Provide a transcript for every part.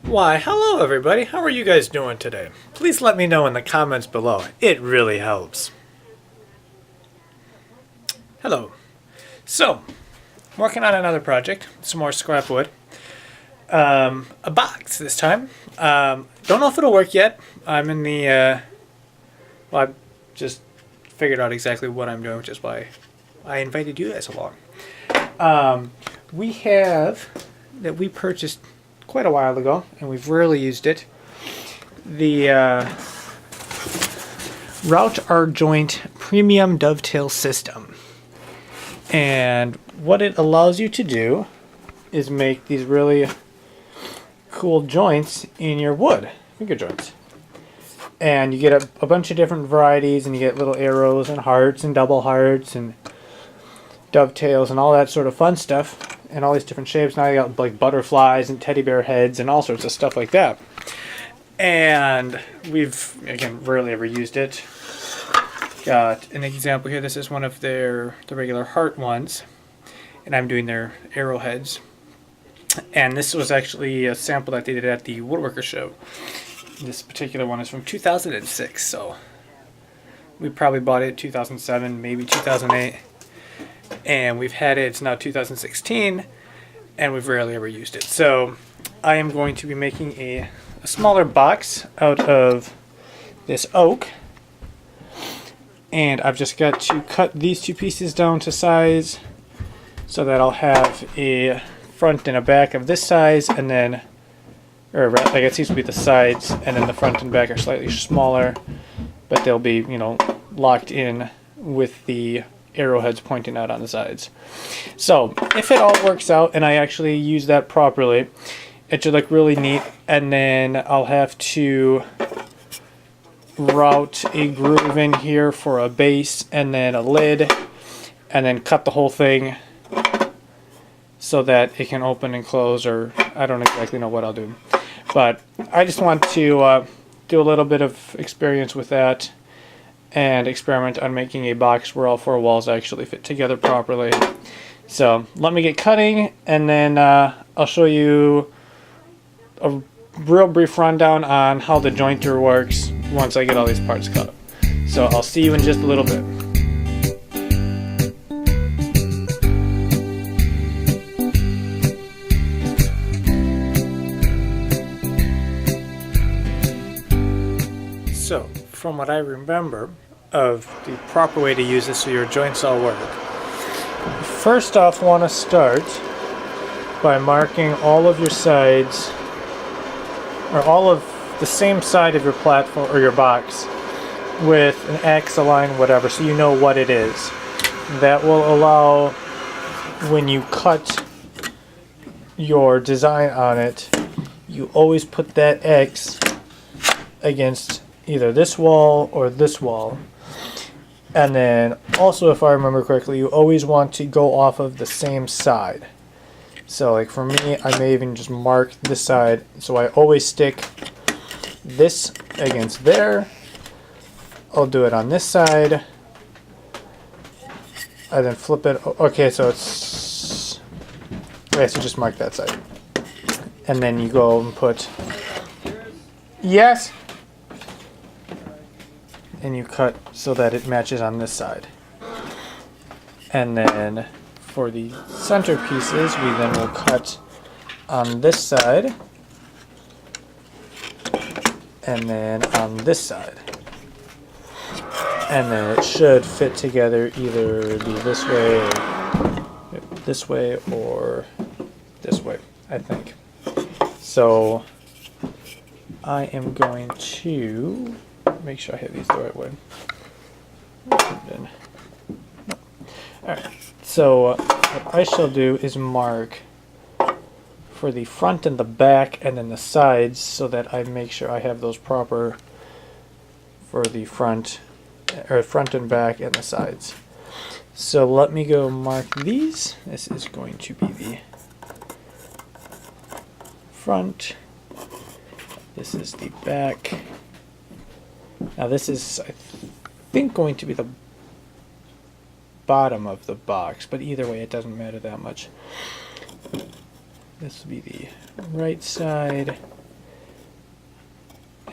Why, hello everybody. How are you guys doing today? Please let me know in the comments below. It really helps. Hello. So, working on another project. Some more scrap wood. A box this time. Don't know if it'll work yet. I'm in the, well, I just figured out exactly what I'm doing, which is why I invited you guys along. We have, that we purchased quite a while ago, and we've rarely used it, the Route R Joint Premium Dovetail System. And what it allows you to do is make these really cool joints in your wood, finger joints. And you get a bunch of different varieties, and you get little arrows and hearts and double hearts and dovetails and all that sort of fun stuff. And all these different shapes. Now you got like butterflies and teddy bear heads and all sorts of stuff like that. And we've, again, rarely ever used it. Got an example here. This is one of the regular heart ones. And I'm doing their arrowheads. And this was actually a sample that they did at the Woodworker Show. This particular one is from 2006. So we probably bought it in 2007, maybe 2008. And we've had it, it's now 2016, and we've rarely ever used it. So I am going to be making a smaller box out of this oak. And I've just got to cut these two pieces down to size so that I'll have a front and a back of this size, and then, or like it seems to be the sides, and then the front and back are slightly smaller, but they'll be, you know, locked in with the arrowheads pointing out on the sides. So if it all works out and I actually use that properly, it should look really neat. And then I'll have to route a groove in here for a base and then a lid, and then cut the whole thing so that it can open and close, or I don't exactly know what I'll do. But I just want to do a little bit of experience with that and experiment on making a box where all four walls actually fit together properly. So let me get cutting, and then I'll show you a real brief rundown on how the jointer works once I get all these parts cut. So I'll see you in just a little bit. So, from what I remember of the proper way to use this so your joints all work, first off, want to start by marking all of your sides, or all of the same side of your platform or your box, with an X, a line, whatever, so you know what it is. That will allow, when you cut your design on it, you always put that X against either this wall or this wall. And then also, if I remember correctly, you always want to go off of the same side. So like for me, I may even just mark this side. So I always stick this against there. I'll do it on this side. I then flip it. Okay, so it's, okay, so just mark that side. And then you go and put, yes, and you cut so that it matches on this side. And then for the center pieces, we then will cut on this side, and then on this side. And then it should fit together, either be this way or this way, I think. So I am going to make sure I have these the right way. Alright, so what I shall do is mark for the front and the back and then the sides, so that I make sure I have those proper for the front, or front and back and the sides. So let me go mark these. This is going to be the front. This is the back. Now this is, I think, going to be the bottom of the box, but either way it doesn't matter that much. This will be the right side,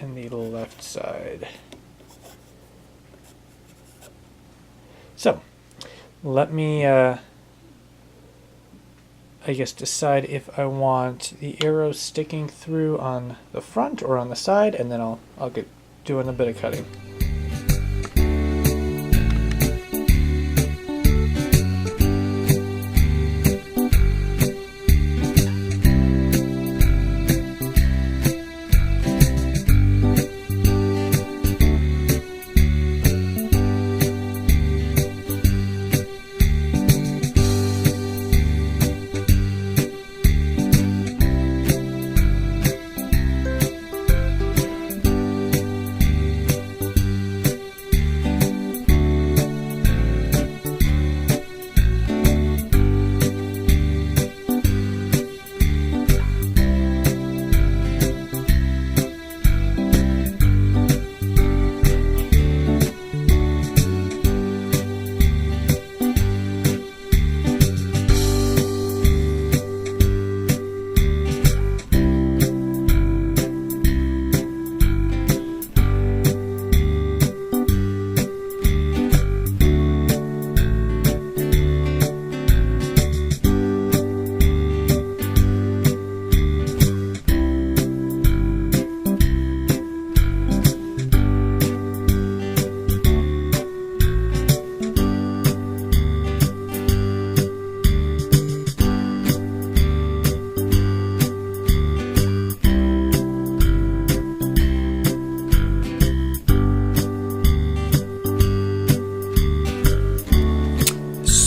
and the left side. So let me I guess decide if I want the arrows sticking through on the front or on the side, and then I'll get doing a bit of cutting.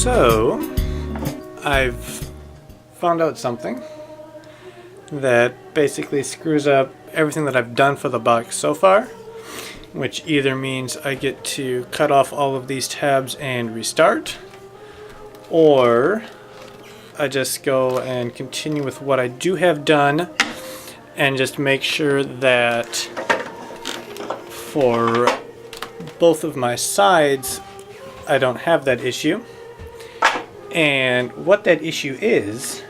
So, I've found out something that basically screws up everything that I've done for the box so far, which either means I get to cut off all of these tabs and restart, or I just go and continue with what I do have done and just make sure that for both of my sides I don't have that issue. And what that issue is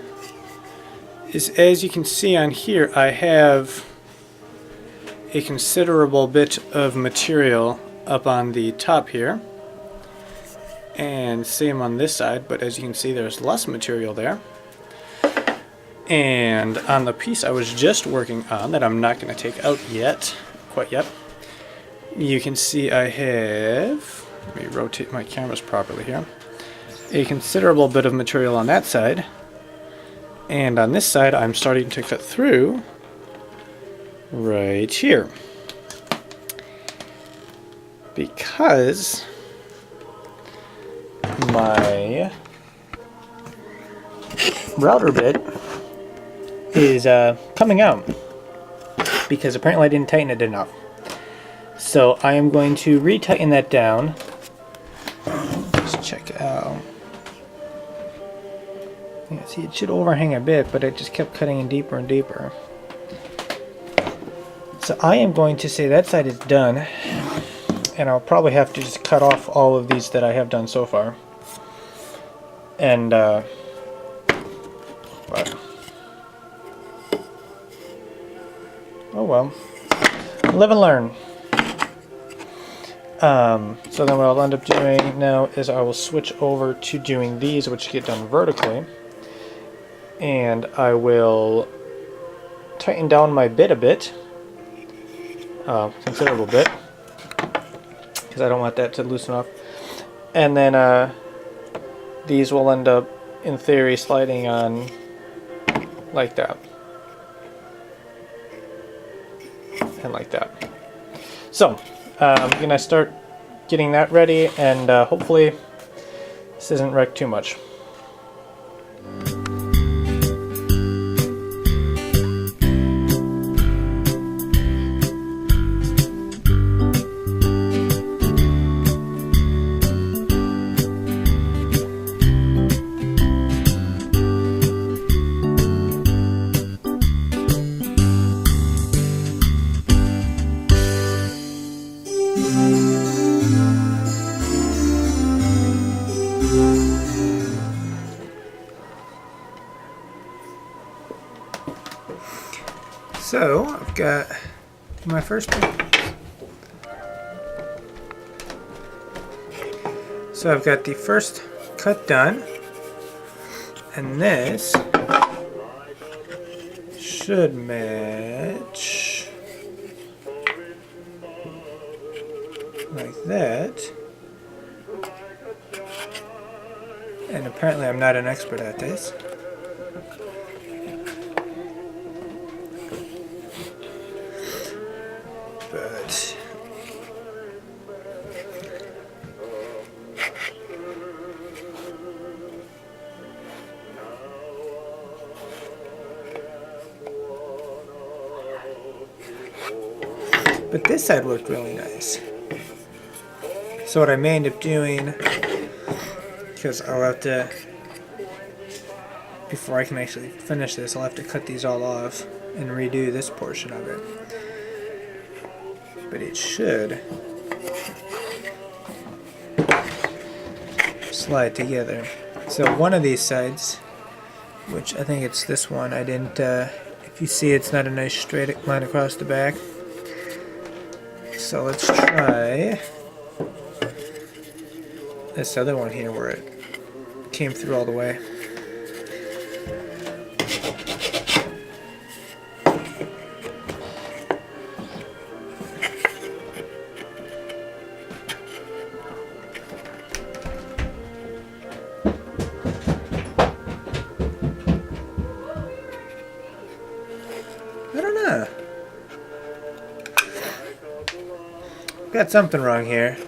as you can see on here, I have a considerable bit of material up on the top here, and same on this side, but as you can see there's less material there. And on the piece I was just working on that I'm not going to take out quite yet, you can see I have, let me rotate my cameras properly here, a considerable bit of material on that side, and on this side I'm starting to cut through right here, because my router bit is coming out, because apparently I didn't tighten it enough. So I am going to retighten that down. Let's check out. Yeah, see, it should overhang a bit, but it just kept cutting in deeper and deeper. So I am going to say that side is done, and I'll probably have to just cut off all of these that I have done so far. And but oh well, live and learn. So then what I'll end up doing now is I will switch over to doing these, which get done vertically, and I will tighten down my bit a bit, considerable bit, because I don't want that to loosen off. And then these will end up, in theory, sliding on like that, and like that. So I'm gonna start getting that ready, and hopefully this isn't wrecked too much. So I've got my first one. So I've got the first cut done, and this should match like that. And apparently I'm not an expert at this. But this side worked really nice. So what I may end up doing, because I'll have to, before I can actually finish this, I'll have to cut these all off and redo this portion of it. But it should slide together. So one of these sides, which I think it's this one, I didn't, if you see it's not a nice straight line across the back. So let's try this other one here where it came through all the way. I don't know. Got something wrong here.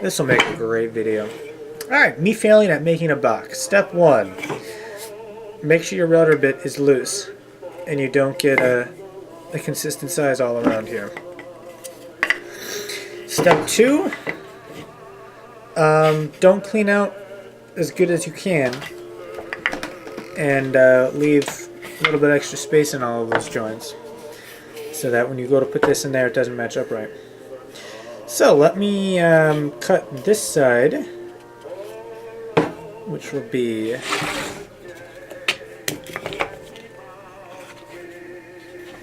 This will make a great video. Alright, me failing at making a box. Step 1. Make sure your router bit is loose and you don't get a consistent size all around here. Step 2. Don't clean out as good as you can and leave a little bit extra space in all of those joints, so that when you go to put this in there, it doesn't match up right. So let me cut this side, which will be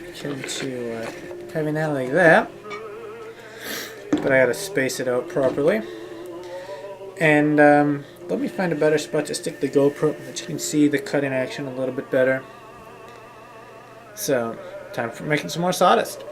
akin to having that like that. But I gotta space it out properly. And let me find a better spot to stick the GoPro, that you can see the cut in action a little bit better. So, time for making some more sawdust.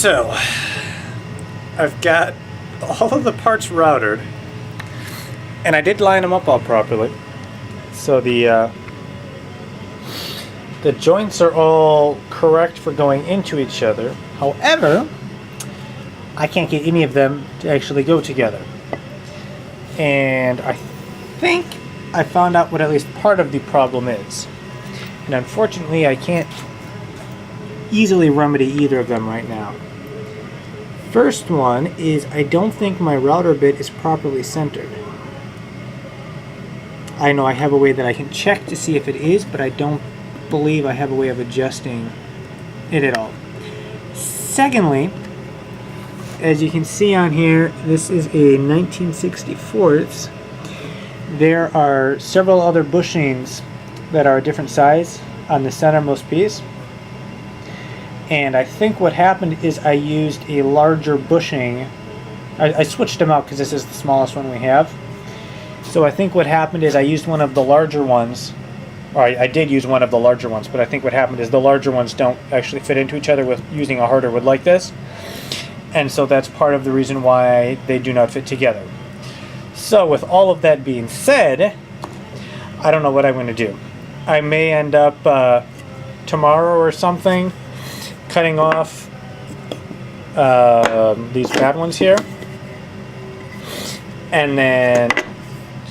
So, I've got all of the parts routed, and I did line them up all properly. So the joints are all correct for going into each other. However, I can't get any of them to actually go together. And I think I found out what at least part of the problem is. And unfortunately, I can't easily remedy either of them right now. First one is I don't think my router bit is properly centered. I know I have a way that I can check to see if it is, but I don't believe I have a way of adjusting it at all. Secondly, as you can see on here, this is a 1964. There are several other bushings that are a different size on the centermost piece. And I think what happened is I used a larger bushing. I switched them out because this is the smallest one we have. So I think what happened is I used one of the larger ones. Or I did use one of the larger ones, but I think what happened is the larger ones don't actually fit into each other with using a harder wood like this. And so that's part of the reason why they do not fit together. So with all of that being said, I don't know what I'm going to do. I may end up tomorrow or something cutting off these bad ones here, and then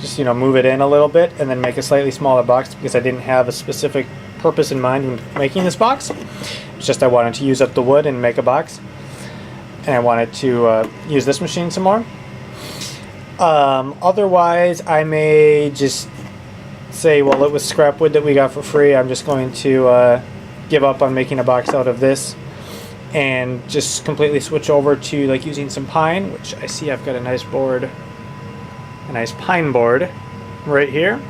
just move it in a little bit and then make a slightly smaller box, because I didn't have a specific purpose in mind when making this box. It's just I wanted to use up the wood and make a box, and I wanted to use this machine some more. Otherwise, I may just say, well, it was scrap wood that we got for free. I'm just going to give up on making a box out of this and just completely switch over to like using some pine, which I see I've got a nice board, a nice pine board right here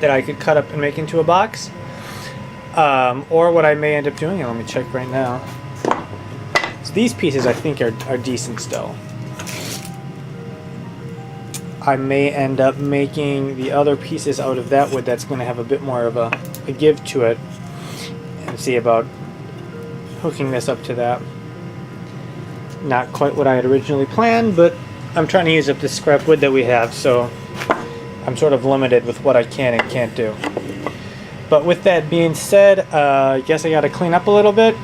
that I could cut up and make into a box. Or what I may end up doing, and let me check right now. So these pieces I think are decent still. I may end up making the other pieces out of that wood that's going to have a bit more of a give to it, and see about hooking this up to that. Not quite what I had originally planned, but I'm trying to use up the scrap wood that we have, so I'm sort of limited with what I can and can't do. But with that being said, I guess I got to clean up a little bit,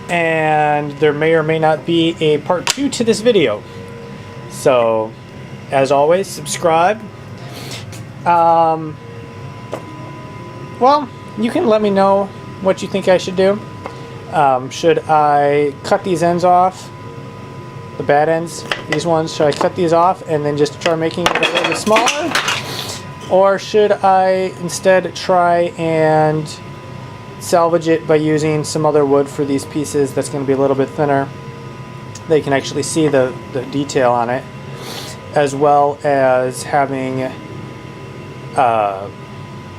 and there may or may not be a part 2 to this video. So as always, subscribe. Well, you can let me know what you think I should do. Should I cut these ends off? The bad ends, these ones, should I cut these off and then just try making it a little bit smaller? Or should I instead try and salvage it by using some other wood for these pieces that's going to be a little bit thinner? They can actually see the detail on it, as well as having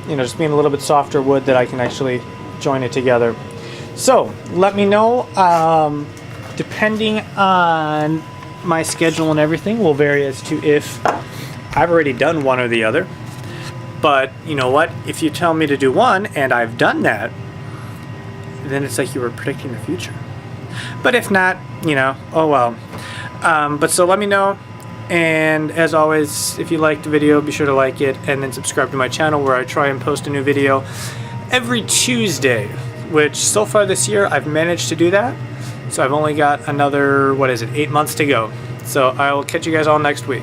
just being a little bit softer wood that I can actually join it together. So let me know. Depending on my schedule and everything will vary as to if I've already done one or the other. But you know what? If you tell me to do one and I've done that, then it's like you were predicting the future. But if not, oh well. But so let me know. And as always, if you liked the video, be sure to like it and then subscribe to my channel, where I try and post a new video every Tuesday, which so far this year I've managed to do that. So I've only got another, 8 months to go. So I will catch you guys all next week.